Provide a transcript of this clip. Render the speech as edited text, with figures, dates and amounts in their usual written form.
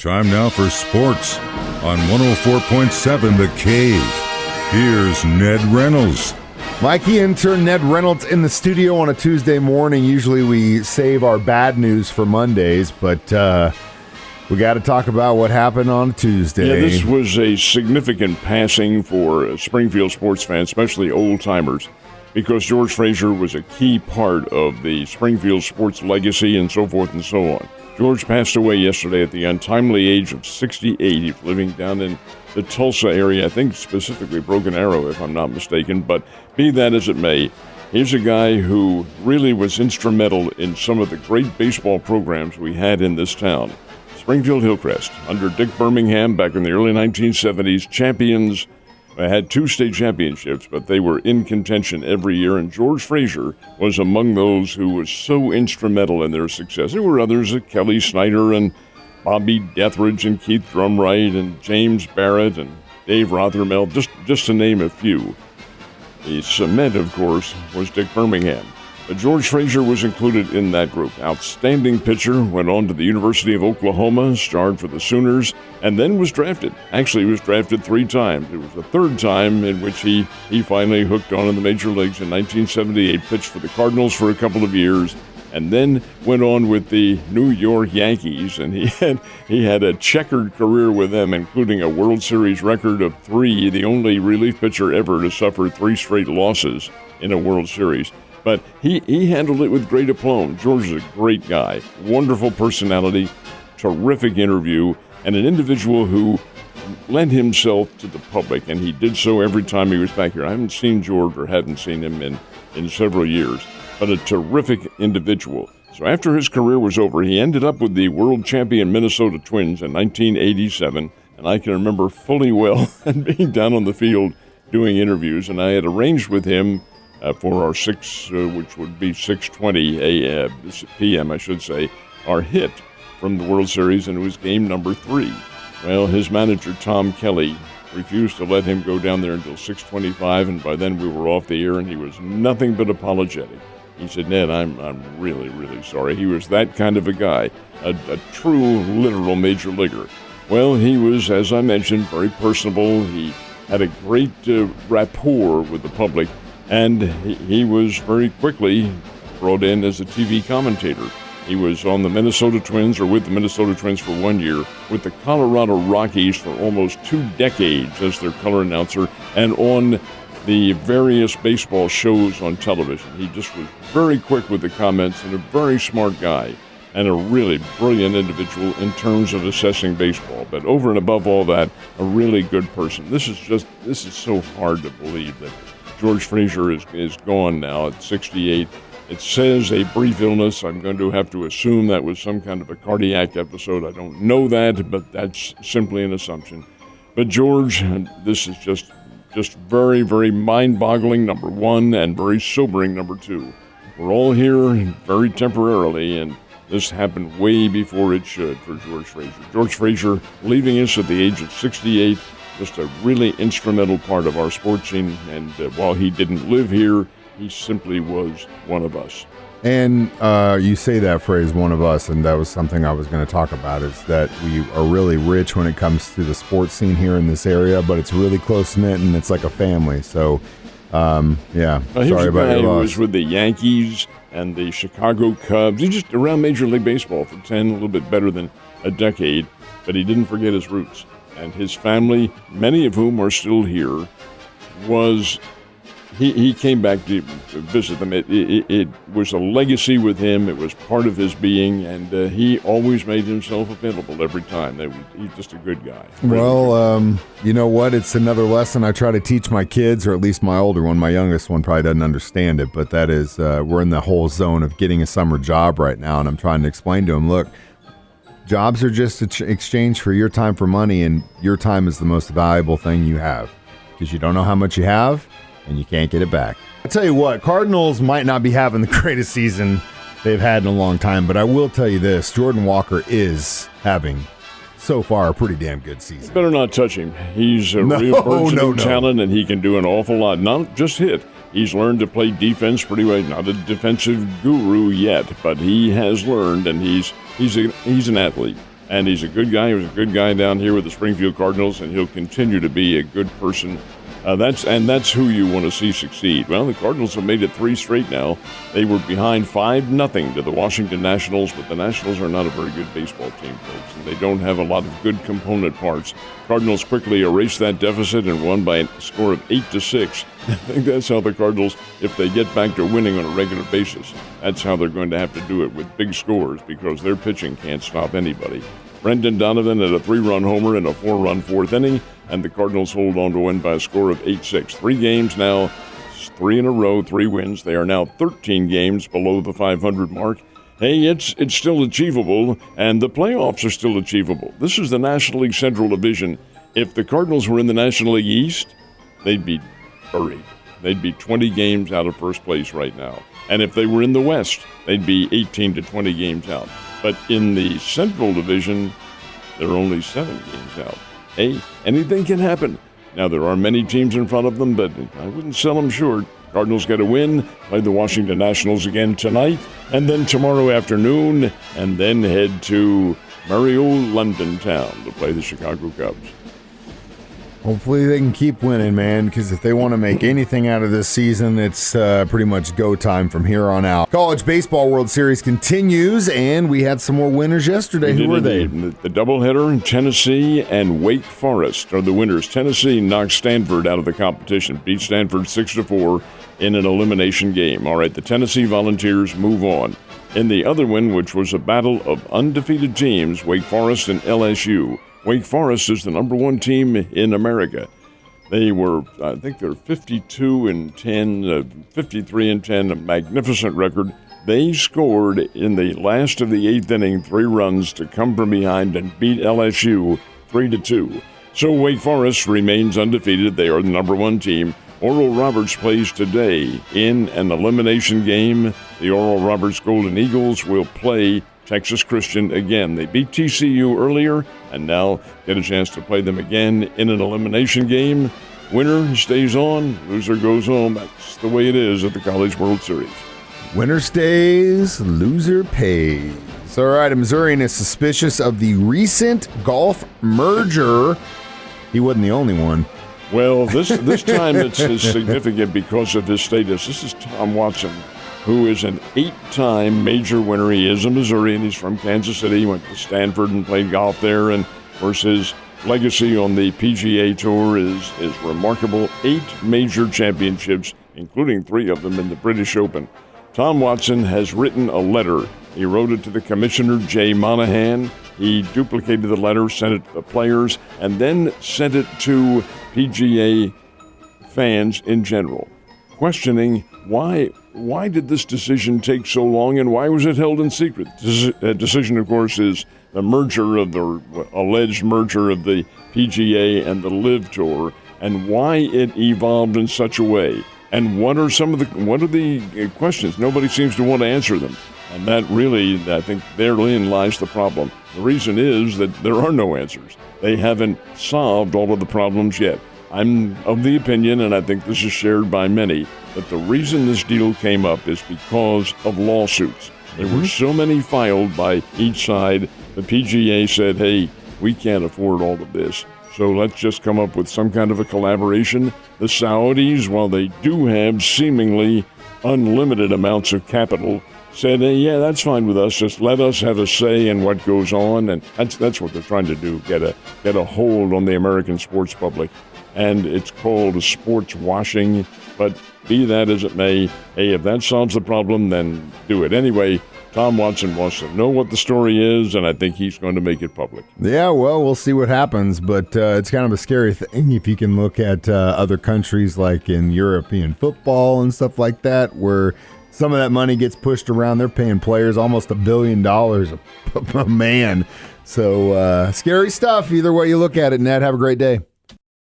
Time now for sports on 104.7 The Cave. Here's Ned Reynolds. Mikey, intern Ned Reynolds in the studio on a Tuesday morning. Usually we save our bad news for Mondays, but we got to talk about what happened on Tuesday. Yeah, this was a significant passing for Springfield sports fans, especially old-timers, because George Frazier was a key part of the Springfield sports legacy and so forth and so on. George passed away yesterday at the untimely age of 68. He was living down in the Tulsa area, I think specifically Broken Arrow, if I'm not mistaken. But be that as it may, here's a guy who really was instrumental in some of the great baseball programs we had in this town. Springfield Hillcrest, under Dick Birmingham back in the early 1970s, champions. They had 2 state championships, but they were in contention every year, and George Frazier was among those who was so instrumental in their success. There were others, Kelly Snyder and Bobby Dethridge and Keith Drumright and James Barrett and Dave Rothermel, just to name a few. The cement, of course, was Dick Birmingham. But George Frazier was included in that group. Outstanding pitcher, went on to the University of Oklahoma, starred for the Sooners, and then was drafted. Actually, he was drafted 3 times. It was the 3rd time in which he finally hooked on in the major leagues in 1978, pitched for the Cardinals for a couple of years, and then went on with the New York Yankees, and he had a checkered career with them, including a World Series record of 3, the only relief pitcher ever to suffer 3 straight losses in a World Series. But he handled it with great aplomb. George is a great guy, wonderful personality, terrific interview, and an individual who lent himself to the public, and he did so every time he was back here. I haven't seen George or hadn't seen him in several years, but a terrific individual. So after his career was over, he ended up with the world champion Minnesota Twins in 1987, and I can remember fully well being down on the field doing interviews, and I had arranged with him for our which would be 6:20 p.m., I should say, our hit from the World Series, and it was game number 3. Well, his manager, Tom Kelly, refused to let him go down there until 6:25, and by then we were off the air, and he was nothing but apologetic. He said, Ned, I'm really, really sorry. He was that kind of a guy, a true, literal major leaguer. Well, he was, as I mentioned, very personable. He had a great rapport with the public, and he was very quickly brought in as a TV commentator. He was on the Minnesota Twins, or with the Minnesota Twins for 1 year, with the Colorado Rockies for almost 2 decades as their color announcer, and on the various baseball shows on television. He just was very quick with the comments and a very smart guy, and a really brilliant individual in terms of assessing baseball. But over and above all that, a really good person. This is so hard to believe that George Frazier is gone now at 68. It says a brief illness. I'm going to have to assume that was some kind of a cardiac episode. I don't know that, but that's simply an assumption. But George, this is just very, very mind-boggling, number 1, and very sobering, number 2. We're all here very temporarily, and this happened way before it should for George Frazier. George Frazier leaving us at the age of 68, just a really instrumental part of our sports scene, and while he didn't live here, he simply was one of us. And you say that phrase, one of us, and that was something I was going to talk about, is that we are really rich when it comes to the sports scene here in this area, but it's really close-knit, and it's like a family. So, yeah, sorry about your loss. He was with the Yankees and the Chicago Cubs. He's just around Major League Baseball for 10, a little bit better than a decade, but he didn't forget his roots. And his family, many of whom are still here, he came back to visit them. It was a legacy with him. It was part of his being, and he always made himself available every time. He's just a good guy. Well, you know what? It's another lesson I try to teach my kids, or at least my older one. My youngest one probably doesn't understand it, but that is we're in the whole zone of getting a summer job right now, and I'm trying to explain to him, look, jobs are just an exchange for your time for money, and your time is the most valuable thing you have because you don't know how much you have, and you can't get it back. I tell you what, Cardinals might not be having the greatest season they've had in a long time, but I will tell you this, Jordan Walker is having, so far, a pretty damn good season. Better not touch him. He's a real burgeoning talent, and he can do an awful lot. Not just hit. He's learned to play defense pretty well. Not a defensive guru yet, but he has learned, and he's an athlete. and he's a good guy. He was a good guy down here with the Springfield Cardinals, and he'll continue to be a good person. That's who you want to see succeed. Well, the Cardinals have made it 3 straight now. They were behind 5-0 to the Washington Nationals, but the Nationals are not a very good baseball team, folks, and they don't have a lot of good component parts. Cardinals quickly erased that deficit and won by a score of 8-6. I think that's how the Cardinals, if they get back to winning on a regular basis, that's how they're going to have to do it, with big scores, because their pitching can't stop anybody. Brendan Donovan had a 3-run homer in a 4-run fourth inning, and the Cardinals hold on to win by a score of 8-6. 3 games now, 3 in a row, 3 wins. They are now 13 games below the 500 mark. Hey, it's still achievable, and the playoffs are still achievable. This is the National League Central Division. If the Cardinals were in the National League East, they'd be buried. They'd be 20 games out of first place right now. And if they were in the West, they'd be 18 to 20 games out. But in the Central Division, they're only 7 games out. Hey, anything can happen. Now, there are many teams in front of them, but I wouldn't sell them short. Cardinals get a win, play the Washington Nationals again tonight, and then tomorrow afternoon, and then head to merry old London town to play the Chicago Cubs. Hopefully they can keep winning, man, because if they want to make anything out of this season, it's pretty much go time from here on out. College Baseball World Series continues, and we had some more winners yesterday. Who were they? The doubleheader, Tennessee and Wake Forest are the winners. Tennessee knocked Stanford out of the competition, beat Stanford 6-4 in an elimination game. All right, the Tennessee Volunteers move on. In the other one, which was a battle of undefeated teams, Wake Forest and LSU. Wake Forest is the number 1 team in America. They were, I think they're 52-10, 53-10, a magnificent record. They scored in the last of the 8th inning 3 runs to come from behind and beat LSU 3-2. So Wake Forest remains undefeated. They are the number 1 team. Oral Roberts plays today in an elimination game. The Oral Roberts Golden Eagles will play Texas Christian again. They beat TCU earlier and now get a chance to play them again in an elimination game. Winner stays on, loser goes home. That's the way it is at the College World Series. Winner stays, loser pays. All right, a Missourian is suspicious of the recent golf merger. He wasn't the only one. Well, this time it's significant because of his status. This is Tom Watson, who is an 8-time major winner. He is a Missourian. He's from Kansas City. He went to Stanford and played golf there. And, of course, his legacy on the PGA Tour is remarkable. 8 major championships, including 3 of them in the British Open. Tom Watson has written a letter. He wrote it to the commissioner, Jay Monahan. He duplicated the letter, sent it to the players, and then sent it to PGA fans in general, questioning why did this decision take so long and why was it held in secret? The decision, of course, is the alleged merger of the PGA and the LIV Tour, and why it evolved in such a way. And what are the questions? Nobody seems to want to answer them. And that really, I think, therein lies the problem. The reason is that there are no answers. They haven't solved all of the problems yet. I'm of the opinion, and I think this is shared by many, that the reason this deal came up is because of lawsuits. There were so many filed by each side. The PGA said, hey, we can't afford all of this, so let's just come up with some kind of a collaboration. The Saudis, while they do have seemingly unlimited amounts of capital, said, hey, yeah, that's fine with us. Just let us have a say in what goes on. And that's what they're trying to do, get a hold on the American sports public. And it's called sports washing. But be that as it may, hey, if that solves the problem, then do it. Anyway, Tom Watson wants to know what the story is, and I think he's going to make it public. Yeah, well, we'll see what happens, but it's kind of a scary thing if you can look at other countries like in European football and stuff like that, where some of that money gets pushed around. They're paying players almost $1 billion a man. So scary stuff either way you look at it, Ned. Have a great day.